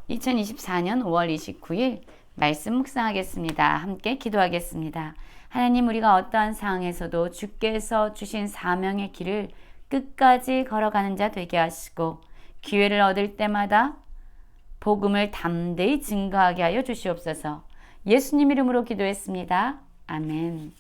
2024년 5월 29일 말씀 묵상하겠습니다. 함께 기도하겠습니다. 하나님, 우리가 어떠한 상황에서도 주께서 주신 사명의 길을 끝까지 걸어가는 자 되게 하시고 기회를 얻을 때마다 복음을 담대히 증거하게 하여 주시옵소서. 예수님 이름으로 기도했습니다. 아멘.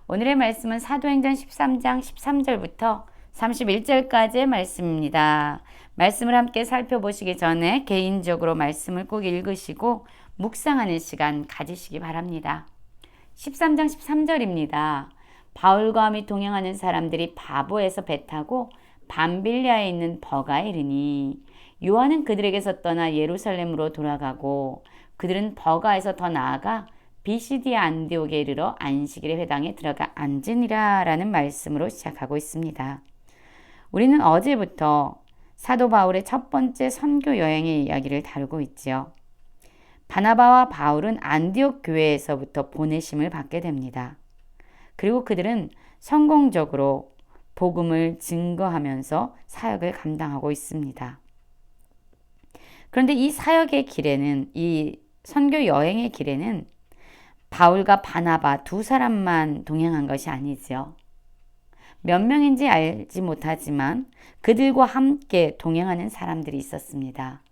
오늘의 말씀은 사도행전 13장 13절부터 31절까지의 말씀입니다. 말씀을 함께 살펴보시기 전에 개인적으로 말씀을 꼭 읽으시고 묵상하는 시간 가지시기 바랍니다. 13장 13절입니다. 바울과 함께 동행하는 사람들이 바보에서 배 타고 밤빌리아에 있는 버가에 이르니 요한은 그들에게서 떠나 예루살렘으로 돌아가고 그들은 버가에서 더 나아가 비시디아 안디옥에 이르러 안식일의 회당에 들어가 앉으니라 라는 말씀으로 시작하고 있습니다. 우리는 어제부터 사도 바울의 첫 번째 선교 여행의 이야기를 다루고 있지요. 바나바와 바울은 안디옥 교회에서부터 보내심을 받게 됩니다. 그리고 그들은 성공적으로 복음을 증거하면서 사역을 감당하고 있습니다. 그런데 이 사역의 길에는, 이 선교 여행의 길에는 바울과 바나바 두 사람만 동행한 것이 아니지요. 몇 명인지 알지 못하지만 그들과 함께 동행하는 사람들이 있었습니다.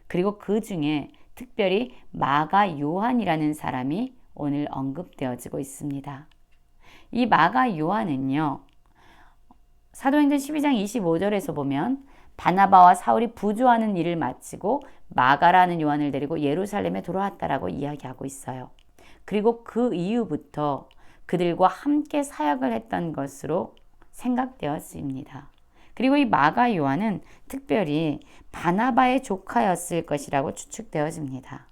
그리고 그 중에 특별히 마가 요한이라는 사람이 오늘 언급되어지고 있습니다. 이 마가 요한은요, 사도행전 12장 25절에서 보면 바나바와 사울이 부조하는 일을 마치고 마가라는 요한을 데리고 예루살렘에 돌아왔다라고 이야기하고 있어요. 그리고 그 이후부터 그들과 함께 사역을 했던 것으로 생각되었습니다. 그리고 이 마가 요한은 특별히 바나바의 조카였을 것이라고 추측되어집니다.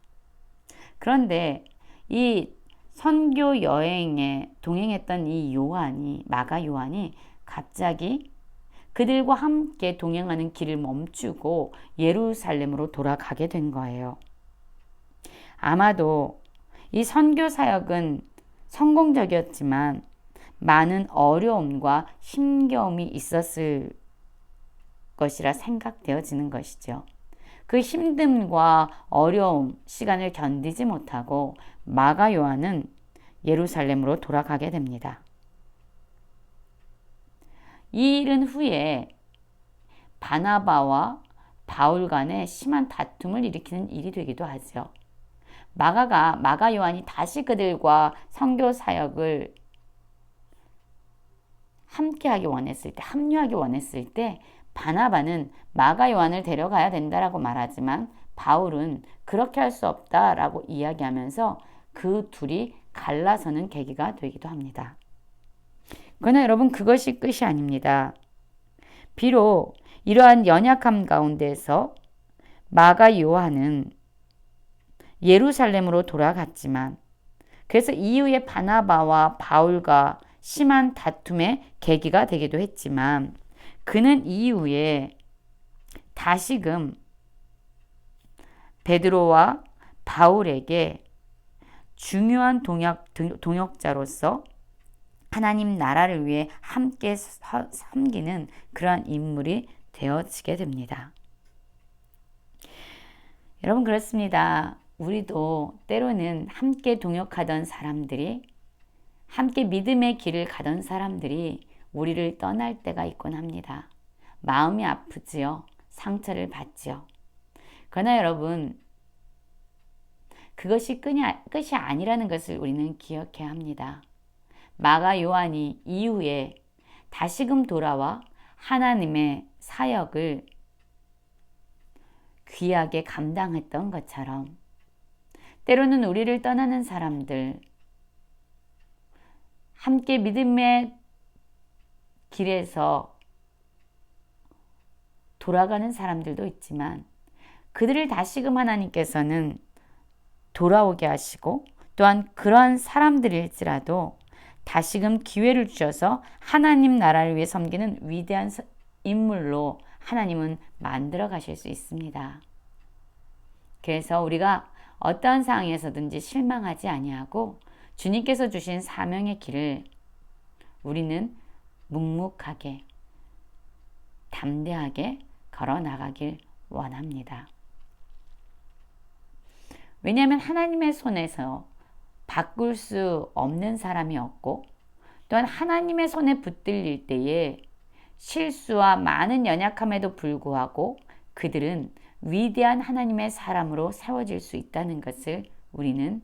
그런데 이 선교 여행에 동행했던 이 요한이, 마가 요한이 갑자기 그들과 함께 동행하는 길을 멈추고 예루살렘으로 돌아가게 된 거예요. 아마도 이 선교 사역은 성공적이었지만 많은 어려움과 힘겨움이 있었을 것이라 생각되어지는 것이죠. 그 힘듦과 어려움, 시간을 견디지 못하고 마가 요한은 예루살렘으로 돌아가게 됩니다. 이 일은 후에 바나바와 바울 간에 심한 다툼을 일으키는 일이 되기도 하죠. 마가 요한이 다시 그들과 선교 사역을 함께하기 원했을 때, 합류하기 원했을 때 바나바는 마가 요한을 데려가야 된다라고 말하지만 바울은 그렇게 할 수 없다라고 이야기하면서 그 둘이 갈라서는 계기가 되기도 합니다. 그러나 여러분, 그것이 끝이 아닙니다. 비록 이러한 연약함 가운데서 마가 요한은 예루살렘으로 돌아갔지만, 그래서 이후에 바나바와 바울과 심한 다툼의 계기가 되기도 했지만, 그는 이후에 다시금 베드로와 바울에게 중요한 동역자로서 하나님 나라를 위해 함께 섬기는 그러한 인물이 되어지게 됩니다. 여러분, 그렇습니다. 우리도 때로는 함께 동역하던 사람들이, 함께 믿음의 길을 가던 사람들이 우리를 떠날 때가 있곤 합니다. 마음이 아프지요. 상처를 받지요. 그러나 여러분, 그것이 끝이 아니라는 것을 우리는 기억해야 합니다. 마가 요한이 이후에 다시금 돌아와 하나님의 사역을 귀하게 감당했던 것처럼 때로는 우리를 떠나는 사람들, 함께 믿음의 길에서 돌아가는 사람들도 있지만 그들을 다시금 하나님께서는 돌아오게 하시고, 또한 그러한 사람들일지라도 다시금 기회를 주셔서 하나님 나라를 위해 섬기는 위대한 인물로 하나님은 만들어 가실 수 있습니다. 그래서 우리가 어떠한 상황에서든지 실망하지 아니하고 주님께서 주신 사명의 길을 우리는 묵묵하게, 담대하게 걸어 나가길 원합니다. 왜냐하면 하나님의 손에서 바꿀 수 없는 사람이었고, 또한 하나님의 손에 붙들릴 때에 실수와 많은 연약함에도 불구하고 그들은 위대한 하나님의 사람으로 세워질 수 있다는 것을 우리는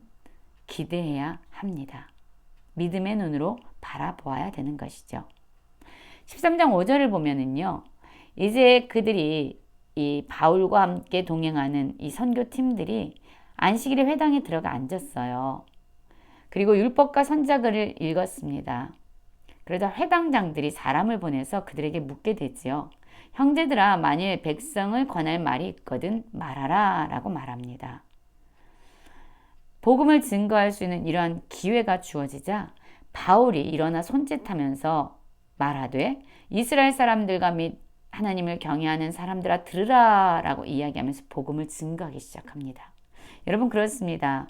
기대해야 합니다. 믿음의 눈으로 바라보아야 되는 것이죠. 13장 5절을 보면은요, 이제 그들이 이 바울과 함께 동행하는 이 선교팀들이 안식일에 회당에 들어가 앉았어요. 그리고 율법과 선자글을 읽었습니다. 그러자 회당장들이 사람을 보내서 그들에게 묻게 되지요. 형제들아, 만일 백성을 권할 말이 있거든 말하라 라고 말합니다. 복음을 증거할 수 있는 이러한 기회가 주어지자 바울이 일어나 손짓하면서 말하되 이스라엘 사람들과 및 하나님을 경외하는 사람들아 들으라 라고 이야기하면서 복음을 증거하기 시작합니다. 여러분, 그렇습니다.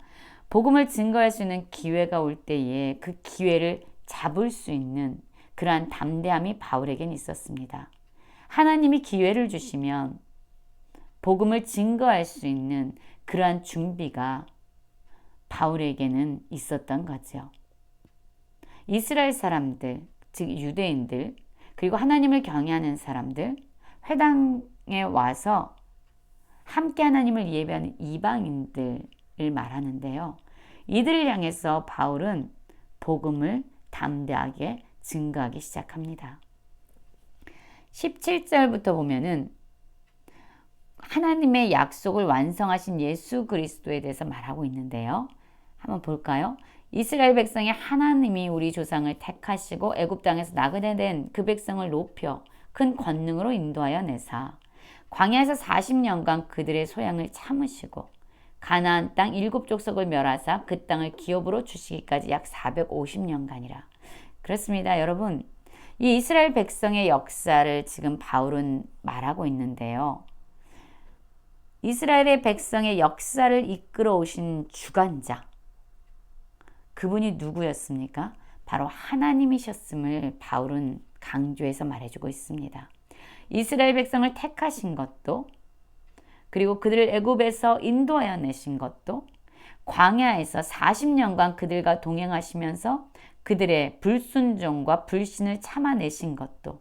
복음을 증거할 수 있는 기회가 올 때에 그 기회를 잡을 수 있는 그러한 담대함이 바울에겐 있었습니다. 하나님이 기회를 주시면 복음을 증거할 수 있는 그러한 준비가 바울에게는 있었던 거죠. 이스라엘 사람들, 즉 유대인들, 그리고 하나님을 경외하는 사람들, 회당에 와서 함께 하나님을 예배하는 이방인들을 말하는데요. 이들을 향해서 바울은 복음을 담대하게 증거하기 시작합니다. 17절부터 보면은 하나님의 약속을 완성하신 예수 그리스도에 대해서 말하고 있는데요. 한번 볼까요? 이스라엘 백성이 하나님이 우리 조상을 택하시고 애굽 땅에서 나그네 된 그 백성을 높여 큰 권능으로 인도하여 내사 광야에서 40년간 그들의 소양을 참으시고 가나안 땅 7족속을 멸하사 그 땅을 기업으로 주시기까지 약 450년간이라. 그렇습니다. 여러분, 이 이스라엘 백성의 역사를 지금 바울은 말하고 있는데요. 이스라엘의 백성의 역사를 이끌어 오신 주관자, 그분이 누구였습니까? 바로 하나님이셨음을 바울은 강조해서 말해주고 있습니다. 이스라엘 백성을 택하신 것도, 그리고 그들을 애굽에서 인도하여 내신 것도, 광야에서 40년간 그들과 동행하시면서 그들의 불순종과 불신을 참아내신 것도,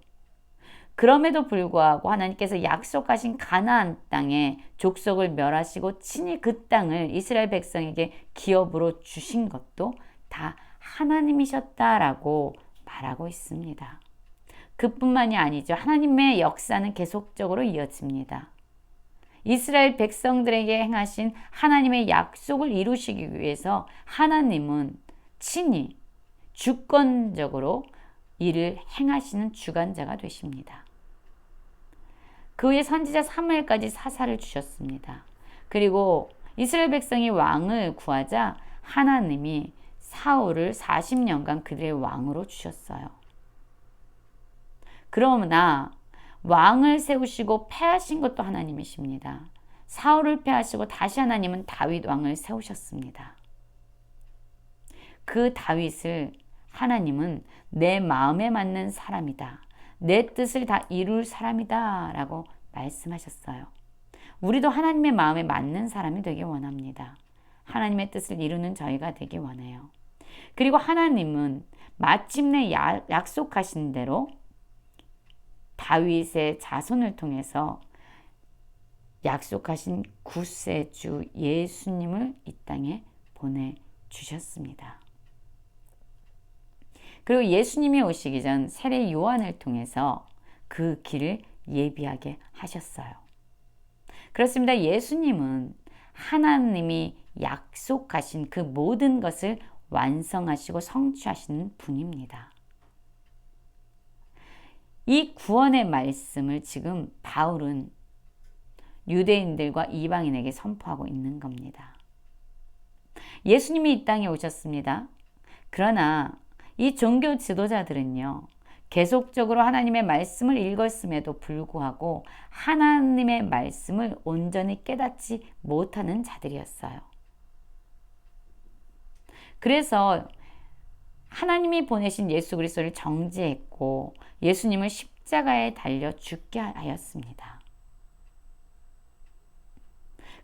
그럼에도 불구하고 하나님께서 약속하신 가나안 땅에 족속을 멸하시고 친히 그 땅을 이스라엘 백성에게 기업으로 주신 것도 다 하나님이셨다라고 말하고 있습니다. 그뿐만이 아니죠. 하나님의 역사는 계속적으로 이어집니다. 이스라엘 백성들에게 행하신 하나님의 약속을 이루시기 위해서 하나님은 친히 주권적으로 이를 행하시는 주관자가 되십니다. 그 후에 선지자 사무엘까지 사사를 주셨습니다. 그리고 이스라엘 백성이 왕을 구하자 하나님이 사울을 40년간 그들의 왕으로 주셨어요. 그러나 왕을 세우시고 패하신 것도 하나님이십니다. 사울을 패하시고 다시 하나님은 다윗 왕을 세우셨습니다. 그 다윗을 하나님은 내 마음에 맞는 사람이다, 내 뜻을 다 이룰 사람이다 라고 말씀하셨어요. 우리도 하나님의 마음에 맞는 사람이 되기 원합니다. 하나님의 뜻을 이루는 저희가 되기 원해요. 그리고 하나님은 마침내 약속하신 대로 다윗의 자손을 통해서 약속하신 구세주 예수님을 이 땅에 보내주셨습니다. 그리고 예수님이 오시기 전 세례 요한을 통해서 그 길을 예비하게 하셨어요. 그렇습니다. 예수님은 하나님이 약속하신 그 모든 것을 완성하시고 성취하시는 분입니다. 이 구원의 말씀을 지금 바울은 유대인들과 이방인에게 선포하고 있는 겁니다. 예수님이 이 땅에 오셨습니다. 그러나 이 종교 지도자들은요, 계속적으로 하나님의 말씀을 읽었음에도 불구하고 하나님의 말씀을 온전히 깨닫지 못하는 자들이었어요. 그래서 하나님이 보내신 예수 그리스도를 정죄했고 예수님을 십자가에 달려 죽게 하였습니다.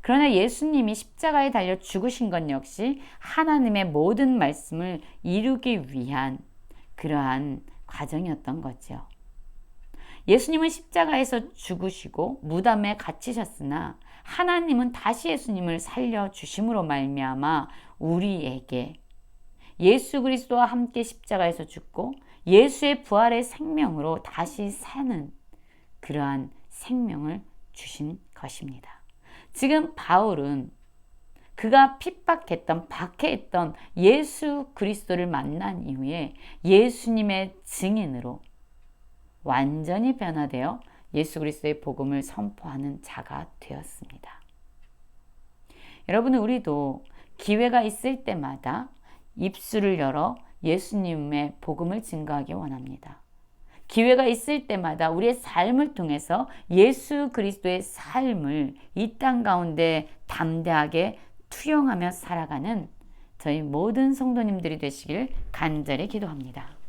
그러나 예수님이 십자가에 달려 죽으신 것 역시 하나님의 모든 말씀을 이루기 위한 그러한 과정이었던 거죠. 예수님은 십자가에서 죽으시고 무덤에 갇히셨으나 하나님은 다시 예수님을 살려주심으로 말미암아 우리에게 예수 그리스도와 함께 십자가에서 죽고 예수의 부활의 생명으로 다시 사는 그러한 생명을 주신 것입니다. 지금 바울은 그가 핍박했던 박해했던 예수 그리스도를 만난 이후에 예수님의 증인으로 완전히 변화되어 예수 그리스도의 복음을 선포하는 자가 되었습니다. 여러분, 우리도 기회가 있을 때마다 입술을 열어 예수님의 복음을 증거하기 원합니다. 기회가 있을 때마다 우리의 삶을 통해서 예수 그리스도의 삶을 이 땅 가운데 담대하게 투영하며 살아가는 저희 모든 성도님들이 되시길 간절히 기도합니다.